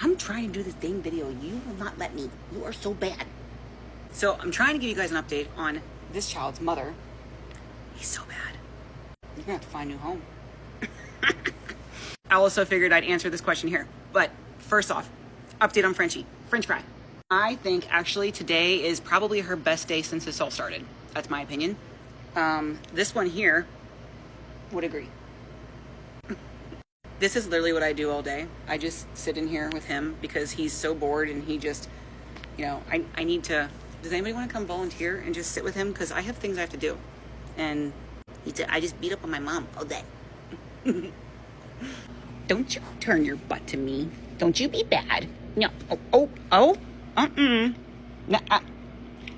I'm trying to do this dang video. You will not let me. You are so bad. So I'm trying to give you guys an update on this child's mother. He's so bad. You're gonna have to find a new home. I also figured I'd answer this question here. But first off, update on Frenchie. French fry. I think actually today is probably her best day since this all started. That's my opinion. This one here would agree. This is literally what I do all day. I just sit in here with him because he's so bored and he just, you know, I need to, does anybody want to come volunteer and just sit with him? Because I have things I have to do. And I just beat up on my mom all day. Don't you turn your butt to me. Don't you be bad. No.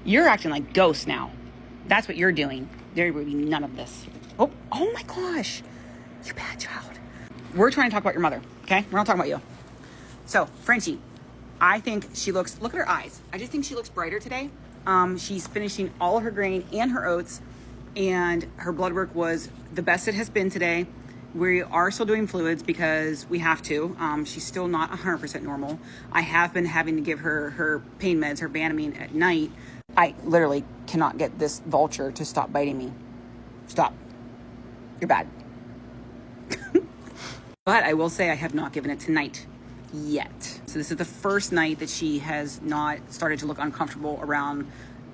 You're acting like ghosts now. That's what you're doing. There will be none of this. Oh my gosh. You bad child. We're trying to talk about your mother, okay? We're not talking about you. So, Frenchie, I think she looks, look at her eyes. I just think she looks brighter today. She's finishing all of her grain and her oats, and her blood work was the best it has been today. We are still doing fluids because we have to. She's still not 100% normal. I have been having to give her pain meds, her Banamine at night. I literally cannot get this vulture to stop biting me. Stop. You're bad. But I will say I have not given it tonight yet. So this is the first night that she has not started to look uncomfortable around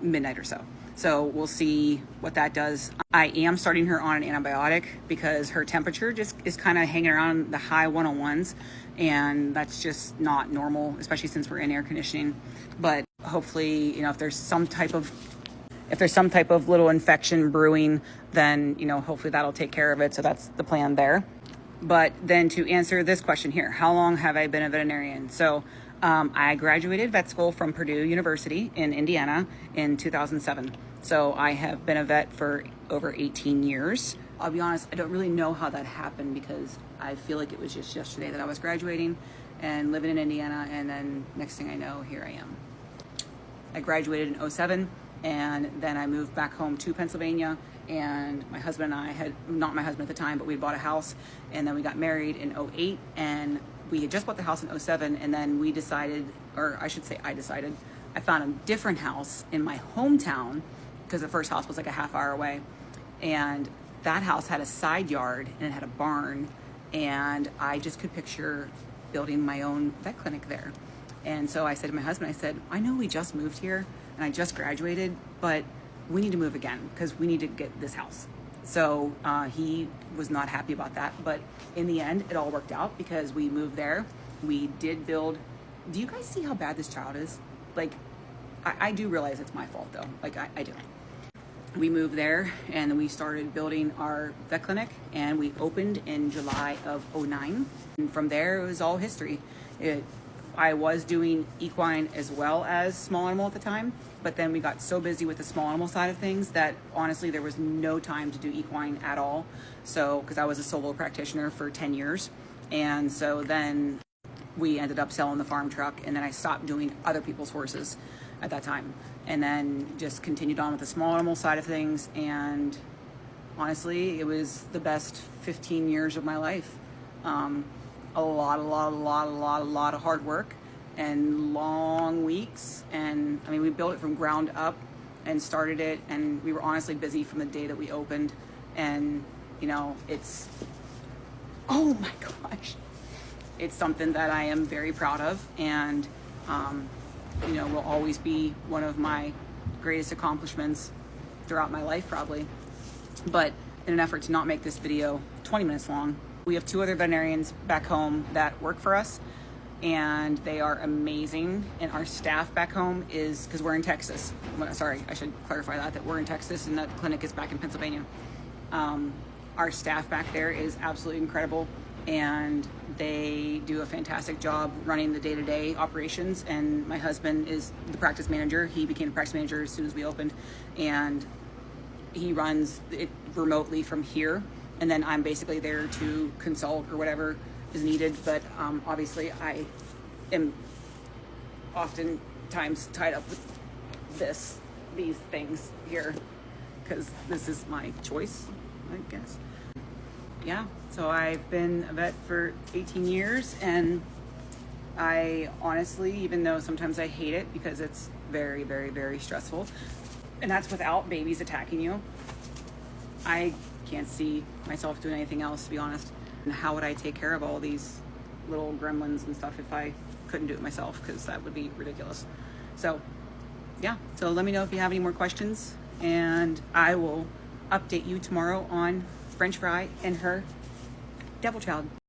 midnight or so. So we'll see what that does. I am starting her on an antibiotic because her temperature just is kind of hanging around the high 101s, and that's just not normal, especially since we're in air conditioning. But hopefully, you know, if there's some type of little infection brewing, then, you know, hopefully that'll take care of it. So that's the plan there. But then to answer this question here, how long have I been a veterinarian? So I graduated vet school from Purdue University in Indiana in 2007. So I have been a vet for over 18 years. I'll be honest, I don't really know how that happened because I feel like it was just yesterday that I was graduating and living in Indiana, and then next thing I know, here I am. I graduated in 2007, and then I moved back home to Pennsylvania, and my husband and I had, not my husband at the time, but we had bought a house, and then we got married in 2008, and we had just bought the house in 2007, and then we decided, or I should say I decided, I found a different house in my hometown because the first house was like a half hour away, and that house had a side yard and it had a barn, and I just could picture building my own vet clinic there. And so I said to my husband, I said, I know we just moved here and I just graduated, but we need to move again because we need to get this house. So he was not happy about that, but in the end, it all worked out because we moved there. We did build. Do you guys see how bad this child is? Like, I do realize it's my fault though. Like, I do. We moved there and then we started building our vet clinic, and we opened in July of 2009. And from there, it was all history. I was doing equine as well as small animal at the time, but then we got so busy with the small animal side of things that honestly there was no time to do equine at all. So, because I was a solo practitioner for 10 years. And so then we ended up selling the farm truck, and then I stopped doing other people's horses at that time, and then just continued on with the small animal side of things. And honestly, it was the best 15 years of my life. A lot of hard work and long weeks. And I mean, we built it from ground up and started it, and we were honestly busy from the day that we opened. And you know, it's, oh my gosh, it's something that I am very proud of, and you know, will always be one of my greatest accomplishments throughout my life probably. But in an effort to not make this video 20 minutes long, we have 2 other veterinarians back home that work for us, and they are amazing. And our staff back home is, because we're in Texas. Sorry, I should clarify that we're in Texas and that clinic is back in Pennsylvania. Our staff back there is absolutely incredible, and they do a fantastic job running the day-to-day operations. And my husband is the practice manager. He became the practice manager as soon as we opened, and he runs it remotely from here. And then I'm basically there to consult or whatever is needed. But obviously I am oftentimes tied up with these things here because this is my choice, I guess. Yeah, so I've been a vet for 18 years, and I honestly, even though sometimes I hate it because it's very, very, very stressful, and that's without babies attacking you, I can't see myself doing anything else, to be honest. And how would I take care of all these little gremlins and stuff if I couldn't do it myself? Because that would be ridiculous. So yeah, so let me know if you have any more questions, and I will update you tomorrow on French Fry and her devil child.